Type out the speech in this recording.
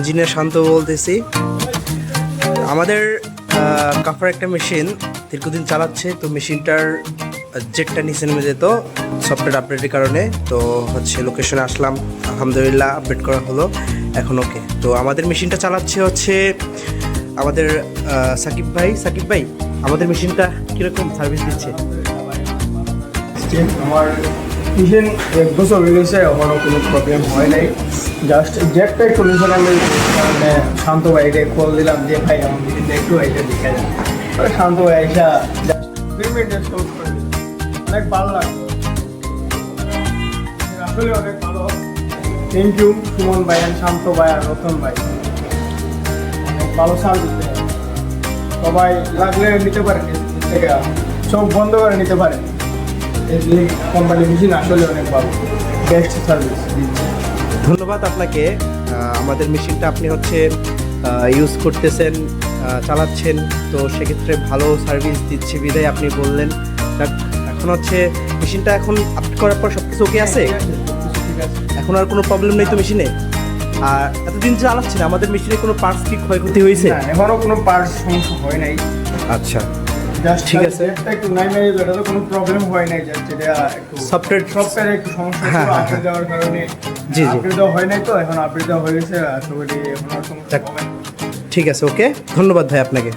Engineer শান্ত বলতেছি। আমাদের কাফার একটা মেশিন দীর্ঘদিন চালাচ্ছে, তো মেশিনটার জেটটা নিচে নেমে যেত সফটওয়্যার আপডেটের কারণে। তো হচ্ছে লোকেশনে আসলাম, আলহামদুলিল্লাহ আপডেট করা হলো, এখন ওকে। তো আমাদের মেশিনটা চালাচ্ছে হচ্ছে আমাদের সাকিব ভাই আমাদের মেশিনটা কীরকম সার্ভিস দিচ্ছে? আমার মেশিন 1 বছর হয়ে গেছে, এখনও কোনো প্রবলেম হয় নাই। জাস্ট জেটটা একটু নিচে নামে কারণে শান্ত ভাইকে কল দিলাম যে ভাই আমার মেশিনটা একটু আইসা দেখে যান। শান্ত ভাই আইসা জাস্ট 2 মিনিটে সলভ করে দিল। অনেক ভালো লাগলো, আসলে অনেক ভালো। থ্যাংক ইউ সুমন ভাই আর শান্ত ভাই আর রতন ভাই, অনেক ভালো সার্ভিস দেয়। সবাই লাগলে নিতে পারেন, থেকে সব বন্ধ করে নিতে পারেন। এই কোম্পানি মেশিন আসলে অনেক ভালো, বেস্ট সার্ভিস দিচ্ছে। ধন্যবাদ আপনাকে। আমাদের মেশিনটা আপনি হচ্ছে ইউজ করতেছেন, চালাচ্ছেন, তো সেক্ষেত্রে ভালো সার্ভিস দিচ্ছে বিধায় আপনি বললেন। এখন হচ্ছে মেশিনটা এখন আপডেট করার পর সব কিছু ওকে আছে, ঠিক আছে, এখন আর কোনো প্রবলেম নেই তো মেশিনে? আর এতদিন চালাচ্ছেন আমাদের মেশিনে কোনো পার্টস কি ক্ষয়ক্ষতি হয়েছে? না, এখনো কোনো পার্টস সমস্যা হয় নাই। আচ্ছা, জাস্ট ঠিক আছে। একটু নাই এটা তো কোনো প্রবলেম হয় নাই, জাস্ট এটা একটু সফটওয়্যারে একটু সমস্যা ছিল আপডেট দেওয়ার কারণে। জি। আপডেট দেওয়া হয় নাই, তো এখন আপডেট দেওয়া হয়ে গেছে। আশা করি এখন আর সমস্যা হবে না। ঠিক আছে, ওকে, ধন্যবাদ ভাই আপনাকে।